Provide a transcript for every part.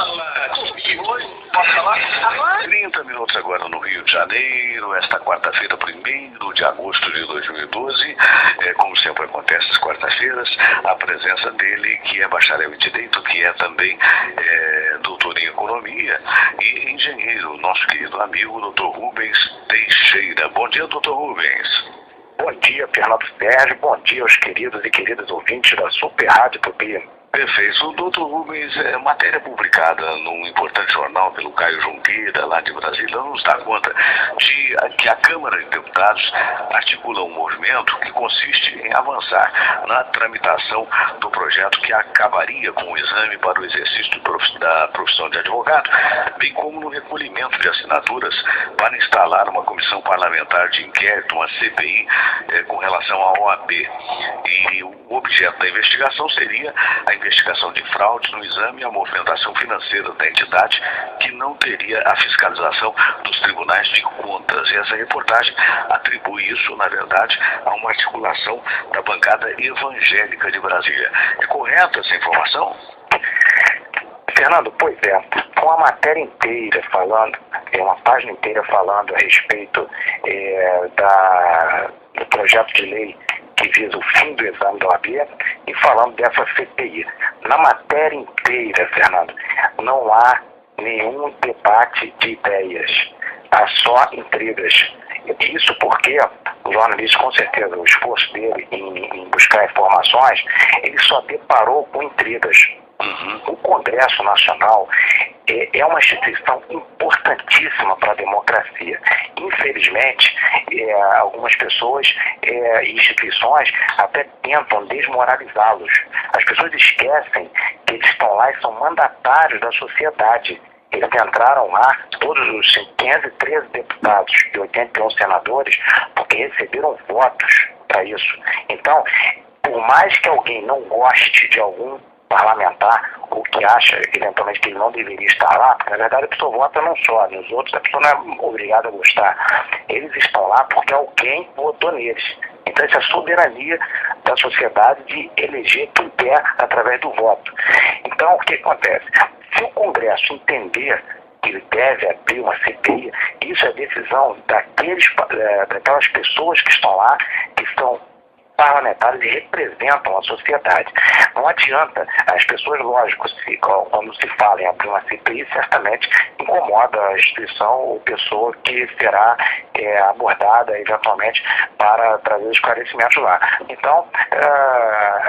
Fala comigo. Posso falar? Agora? 30 minutos agora no Rio de Janeiro, esta quarta-feira, 1º de agosto de 2012. Como sempre acontece às quartas-feiras, a presença dele, que é bacharel em Direito, que é também doutor em Economia e engenheiro, nosso querido amigo, doutor Rubens Teixeira. Bom dia, doutor Rubens. Bom dia, Fernando Sérgio. Bom dia aos queridos e queridas ouvintes da Super Rádio Tupi. Perfeito. O doutor Rubens, matéria publicada num importante jornal pelo Caio Junqueira, lá de Brasília, nos dá conta de que a Câmara de Deputados articula um movimento que consiste em avançar na tramitação do projeto que acabaria com o exame para o exercício da profissão de advogado, bem como no recolhimento de assinaturas para instalar uma comissão parlamentar de inquérito, uma CPI, com relação à OAB. E o objeto da investigação seria a investigação de fraude no exame e a movimentação financeira da entidade, que não teria a fiscalização dos tribunais de contas. E essa reportagem atribui isso, na verdade, a uma articulação da bancada evangélica de Brasília. É correta essa informação? Fernando, pois é. Com a matéria inteira falando, uma página inteira falando a respeito do projeto de lei que visa o fim do exame da OAB e falando dessa CPI. Na matéria inteira, Fernando, não há nenhum debate de ideias, há só intrigas. Isso porque o jornalista, com certeza, o esforço dele em buscar informações, ele só deparou com intrigas. O Congresso Nacional é uma instituição importantíssima para a democracia. Infelizmente, algumas pessoas e instituições até tentam desmoralizá-los. As pessoas esquecem que eles estão lá e são mandatários da sociedade. Eles entraram lá, todos os 513 deputados e 81 senadores, porque receberam votos para isso. Então, por mais que alguém não goste de algum parlamentar, ou que acha eventualmente que ele não deveria estar lá, porque na verdade a pessoa vota não só, nos outros a pessoa não é obrigada a gostar. Eles estão lá porque alguém votou neles. Então essa é a soberania da sociedade de eleger quem quer através do voto. Então o que acontece? Se o Congresso entender que ele deve abrir uma CPI, isso é decisão daquelas pessoas que estão lá, que são parlamentares e representam a sociedade. Não adianta, as pessoas, lógico, quando se fala em abrir uma CPI, certamente incomoda a instituição ou pessoa que será abordada eventualmente para trazer esclarecimentos lá. Então,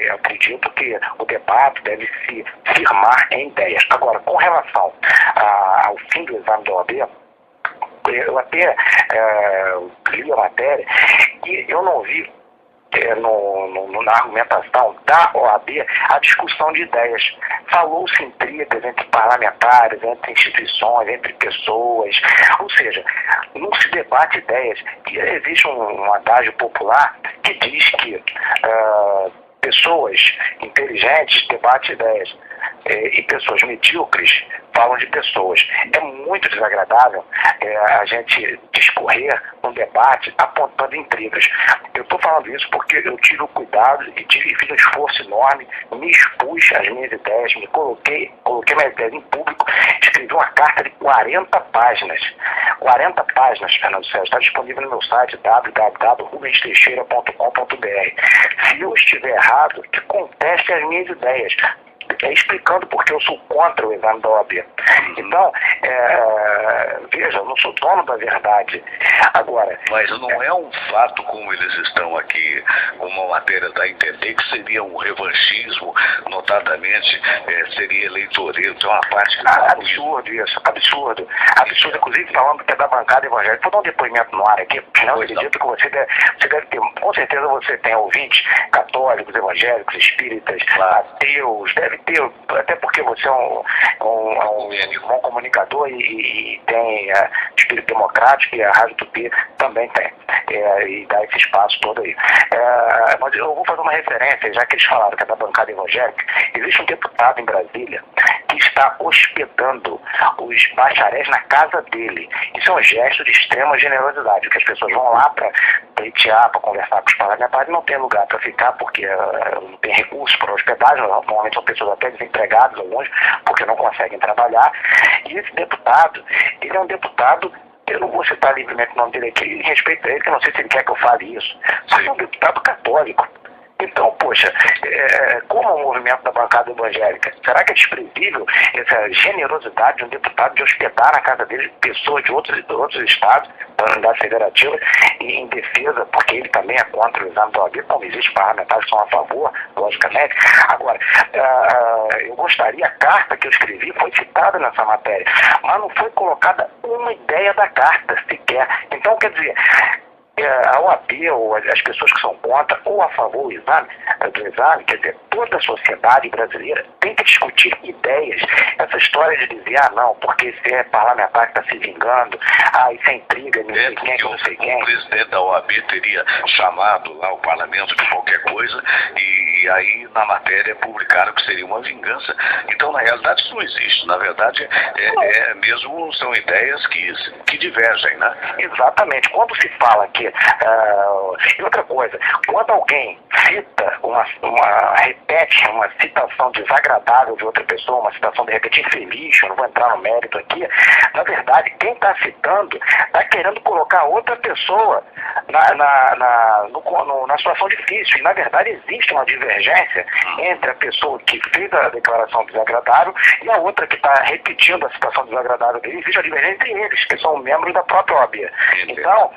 eu acredito que o debate deve se firmar em ideias. Agora, com relação ao fim do exame da OAB, eu até li a matéria e eu não vi na argumentação da OAB a discussão de ideias. Falou-se intrigas entre parlamentares, entre instituições, entre pessoas, ou seja, não se debate ideias. E existe um adágio popular que diz que pessoas inteligentes debatem ideias e pessoas medíocres falam de pessoas. É muito desagradável a gente discorrer um debate apontando intrigas. Eu estou falando isso porque eu tive o cuidado e fiz um esforço enorme, me expus às minhas ideias, coloquei minhas ideias em público, escrevi uma carta de 40 páginas. 40 páginas, Fernando Sérgio, está disponível no meu site www.rubensteixeira.com.br. Se eu estiver errado, que conteste as minhas ideias, explicando porque eu sou contra o exame da OAB. Então, veja, eu não sou dono da verdade. Agora, mas não é um fato, como eles estão aqui, uma matéria da entender que seria um revanchismo, notadamente seria eleitoreiro, tem uma parte que absurdo isso, absurdo, inclusive falando que é da bancada evangélica. Vou dar um depoimento no ar aqui, não acredito que você deve ter, com certeza você tem ouvintes católicos, evangélicos, espíritas, ateus, deve ter, até porque você é um bom comunicador e tem espírito democrático, e a Rádio Tupi também tem, e dá esse espaço todo aí. Mas eu vou fazer uma referência, já que eles falaram que é da bancada evangélica. Existe um deputado em Brasília que está hospedando os bacharéis na casa dele. Isso é um gesto de extrema generosidade, porque as pessoas vão lá para pleitear, para conversar com os parlamentares, não tem lugar para ficar, porque não tem recursos para hospedagem, normalmente são pessoas até desempregadas, alguns, porque não conseguem trabalhar. E esse deputado, ele é um deputado, eu não vou citar livremente o nome dele aqui, em respeito a ele, que eu não sei se ele quer que eu fale isso, mas é um deputado católico. Então, poxa, como o movimento da bancada evangélica, será que é desprezível essa generosidade de um deputado de hospedar na casa dele pessoas de outros estados, da unidade federativa, e em defesa, porque ele também é contra o exame da OAB, como existe parlamentares que são a favor, logicamente. Agora, eu gostaria, a carta que eu escrevi foi citada nessa matéria, mas não foi colocada uma ideia da carta sequer. Então, quer dizer, a OAB ou as pessoas que são contra ou a favor do exame, quer dizer, toda a sociedade brasileira tem que discutir ideias. Essa história de dizer, não, porque esse é parlamentar que está se vingando, isso é intriga, não sei quem, não sei quem. O presidente da OAB teria chamado lá o parlamento de qualquer coisa e aí na matéria publicaram que seria uma vingança. Então, na realidade, isso não existe. Na verdade, mesmo são ideias que divergem, né? Exatamente. Quando se fala que e outra coisa, quando alguém cita repete uma citação desagradável de outra pessoa, uma citação de repente infeliz, eu não vou entrar no mérito aqui, na verdade, quem está citando está querendo colocar outra pessoa na situação difícil. E, na verdade, existe uma divergência entre a pessoa que fez a declaração desagradável e a outra que está repetindo a citação desagradável dele. Existe uma divergência entre eles, que são membros da própria OAB. Então,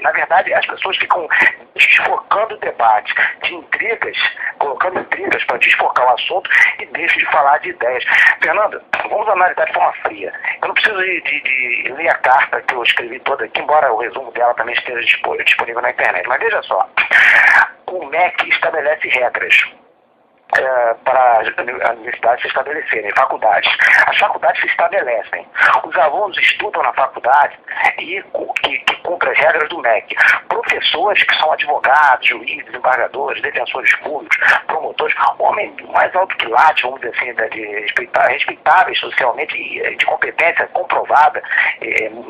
na verdade, as pessoas ficam desfocando o debate de intrigas, colocando intrigas para desfocar o assunto e deixam de falar de ideias. Fernanda, vamos analisar de forma fria. Eu não preciso de ler a carta que eu escrevi toda aqui, embora o resumo dela também esteja disponível na internet. Mas veja só, o MEC estabelece regras para as universidades se estabelecerem, faculdades. As faculdades se estabelecem. Os alunos estudam na faculdade e que cumprem as regras do MEC. Professores que são advogados, juízes, embargadores, defensores públicos, promotores, homens mais alto que late, vamos dizer assim, respeitáveis socialmente e de competência comprovada,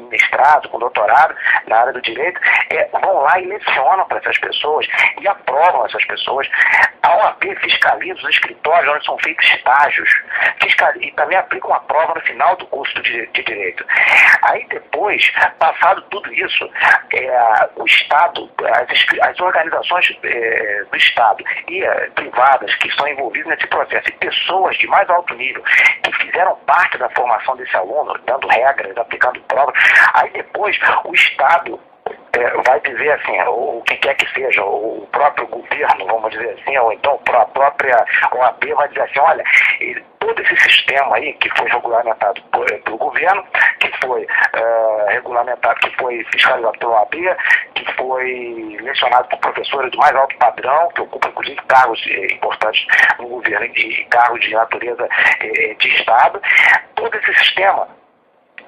mestrado, com doutorado na área do direito, vão lá e lecionam para essas pessoas e aprovam essas pessoas. A OAB fiscaliza os escritórios onde são feitos estágios e também aplica uma prova no final do curso de Direito. Aí depois, passado tudo isso, o Estado, as organizações do Estado e privadas que estão envolvidas nesse processo, e pessoas de mais alto nível que fizeram parte da formação desse aluno, dando regras, aplicando provas, aí depois o Estado vai dizer assim, ou quem quer que seja, o próprio governo, vamos dizer assim, ou então a própria OAB vai dizer assim, olha, todo esse sistema aí que foi regulamentado pelo governo, que foi regulamentado, que foi fiscalizado pela OAB, que foi lecionado por professores de mais alto padrão, que ocupam inclusive cargos importantes no governo e cargos de natureza de Estado, todo esse sistema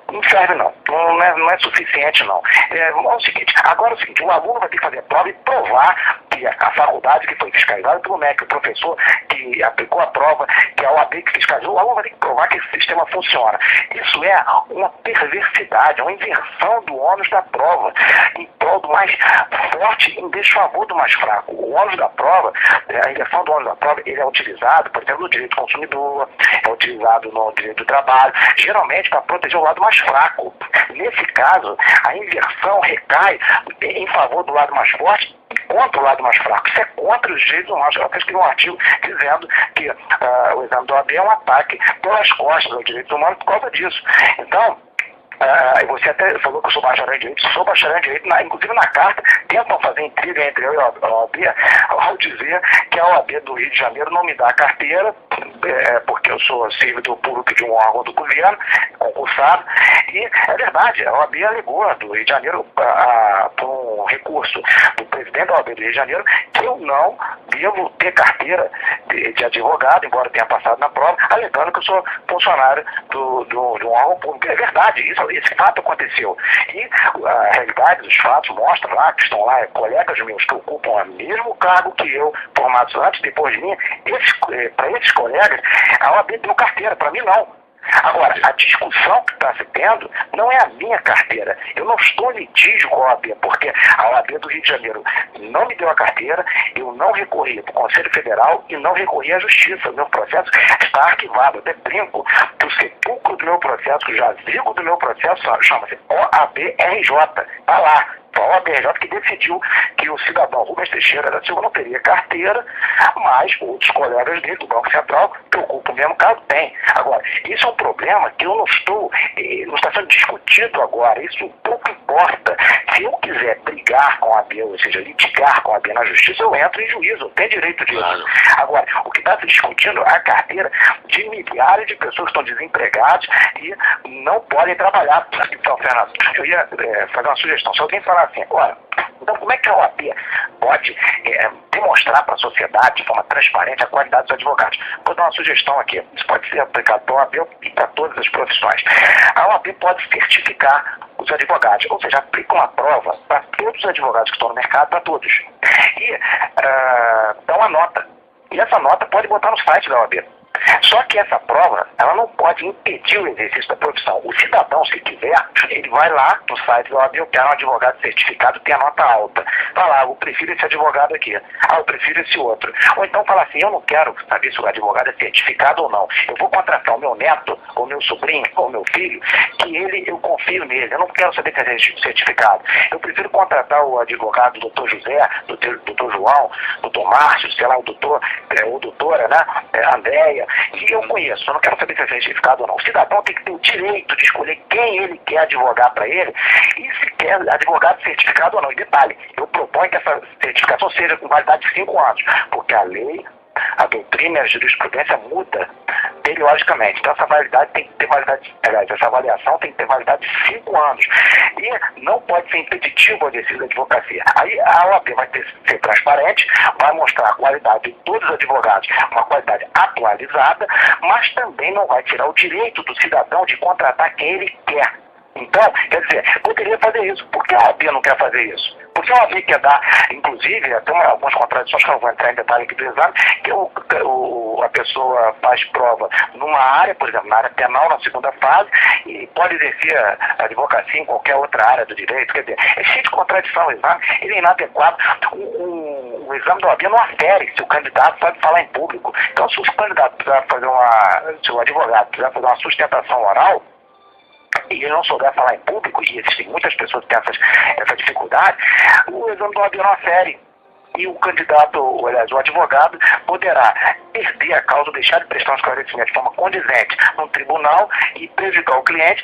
não serve não é suficiente não. É o seguinte, agora é o seguinte, o aluno vai ter que fazer a prova e provar que a faculdade que foi fiscalizada pelo MEC, o professor que aplicou a prova, que a OAB que fiscalizou, o aluno vai ter que provar que esse sistema funciona. Isso é uma perversidade, uma inversão do ônus da prova, em prol do mais forte em desfavor do mais fraco. O ônus da prova, a inversão do ônus da prova, ele é utilizado, por exemplo, no direito do consumidor, é utilizado no direito do trabalho, geralmente para proteger o lado mais fraco. Nesse caso, a inversão recai em favor do lado mais forte e contra o lado mais fraco. Isso é contra os direitos humanos. Eu até escrevi um artigo dizendo que o exame da OAB é um ataque pelas costas aos direitos humanos por causa disso. Então, você até falou que eu sou bacharel em Direito, sou bacharel em Direito, inclusive na carta, tentam fazer intriga entre eu e a OAB ao dizer que a OAB do Rio de Janeiro não me dá a carteira, porque eu sou servidor público de um órgão do governo, concursado, e é verdade, a OAB alegou do Rio de Janeiro por um recurso do presidente da OAB do Rio de Janeiro que eu não devo ter carteira de advogado, embora tenha passado na prova, alegando que eu sou funcionário de um órgão público. É verdade, esse fato aconteceu. E a realidade dos fatos mostra lá que estão lá colegas meus que ocupam o mesmo cargo que eu, formados antes, depois de mim. Para esses colegas, a OAB deu carteira, para mim não. Agora, a discussão que está se tendo não é a minha carteira. Eu não estou em litígio com a OAB, porque a OAB do Rio de Janeiro não me deu a carteira, eu não recorri para o Conselho Federal e não recorri à Justiça. O meu processo está arquivado. Eu até brinco que o sepulcro do meu processo, o jazigo do meu processo, chama-se OAB-RJ. Está lá. A OAB-RJ que decidiu que o cidadão Rubens Teixeira da Silva não teria carteira, mas outros colegas dele do Banco Central, que ocupam o mesmo caso, têm. Agora, isso é um problema que eu não está sendo discutido agora, isso pouco importa. Se eu quiser brigar com a OAB, ou seja, litigar com a OAB na justiça, eu entro em juízo, eu tenho direito disso. Claro. Agora, o que está se discutindo é a carteira de milhares de pessoas que estão desempregadas e não podem trabalhar. Então, Fernando, eu ia fazer uma sugestão. Se alguém falar assim, olha, então como é que a OAB pode demonstrar para a sociedade de forma transparente a qualidade dos advogados? Vou dar uma sugestão aqui. Isso pode ser aplicado para a OAB e para todas as profissões. A OAB pode certificar os advogados, ou seja, aplica uma prova para todos os advogados que estão no mercado, para todos. E dá uma nota. E essa nota pode botar no site da OAB. Só que essa prova, ela não pode impedir o exercício da profissão. O cidadão, se quiser, ele vai lá no site da OAB, eu quero um advogado certificado, tem a nota alta. Vai lá, eu prefiro esse advogado aqui. Eu prefiro esse outro. Ou então fala assim, eu não quero saber se o advogado é certificado ou não. Eu vou contratar o meu neto, ou meu sobrinho, ou meu filho, que eu confio nele. Eu não quero saber se é certificado. Eu prefiro contratar o advogado doutor José, doutor João, doutor Márcio, sei lá, o doutor, ou doutora, né, Andréia, que eu conheço, eu não quero saber se é certificado ou não. O cidadão tem que ter o direito de escolher quem ele quer advogar para ele e se quer advogado certificado ou não. E detalhe, eu proponho que essa certificação seja com validade de 5 anos, porque a lei, a doutrina e a jurisprudência muda periodicamente. Então essa validade tem que ter validade, essa avaliação tem que ter validade de 5 anos. E não pode ser impeditivo o exercício da advocacia. Aí a OAB vai ser transparente, vai mostrar a qualidade de todos os advogados, uma qualidade atualizada, mas também não vai tirar o direito do cidadão de contratar quem ele quer. Então, quer dizer, poderia fazer isso. Por que a OAB não quer fazer isso? Porque a OAB quer dar, inclusive, até algumas contradições que eu não vou entrar em detalhe aqui do exame, que a pessoa faz prova numa área, por exemplo, na área penal, na segunda fase, e pode exercer a advocacia em qualquer outra área do direito. Quer dizer, é cheio de contradição o exame, ele é inadequado. O exame da OAB não afere se o candidato pode falar em público. Então, se o candidato precisar fazer se o advogado precisar fazer uma sustentação oral, e ele não souber falar em público, e existem muitas pessoas que têm essa dificuldade, o exame da OAB não afere. E o candidato, aliás, o advogado, poderá perder a causa, deixar de prestar um esclarecimento de forma condizente no tribunal e prejudicar o cliente,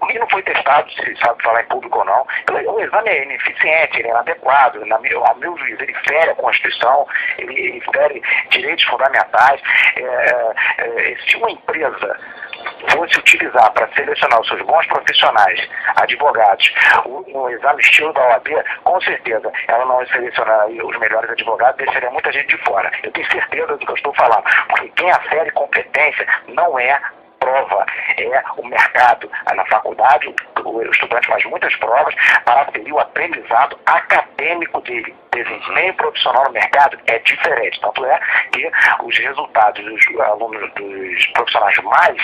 e não foi testado se sabe falar em público ou não. O exame é ineficiente, ele é inadequado, ao meu juízo, ele fere a Constituição, ele fere direitos fundamentais. Se uma empresa fosse utilizar para selecionar os seus bons profissionais, advogados, o exame estilo da OAB, com certeza ela não selecionaria os melhores advogados, deixaria muita gente de fora. Eu tenho certeza do que eu estou falando, porque quem afere competência não é prova, é o mercado. Na faculdade, o estudante faz muitas provas para aferir o aprendizado acadêmico dele. Desempenho profissional no mercado é diferente. Tanto é que os resultados dos alunos, dos profissionais mais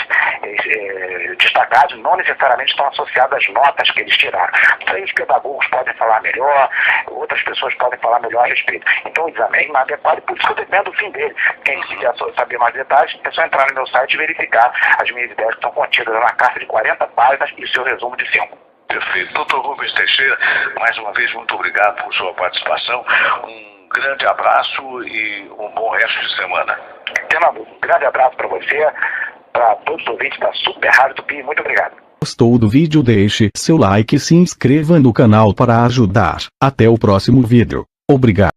destacados, não necessariamente estão associados às notas que eles tiraram. Aí os pedagogos podem falar melhor, outras pessoas podem falar melhor a respeito. Então o exame é inadequado e por isso que eu dependo do fim dele. Quem quiser saber mais detalhes, é só entrar no meu site e verificar as minhas ideias que estão contidas na carta de 40 páginas e seu resumo de 5. Perfeito. Doutor Rubens Teixeira, mais uma vez, muito obrigado por sua participação. Um grande abraço e um bom resto de semana. Fernando, um grande abraço para você, para todos os ouvintes da Super Rádio Tupi. Muito obrigado. Gostou do vídeo? Deixe seu like e se inscreva no canal para ajudar. Até o próximo vídeo. Obrigado.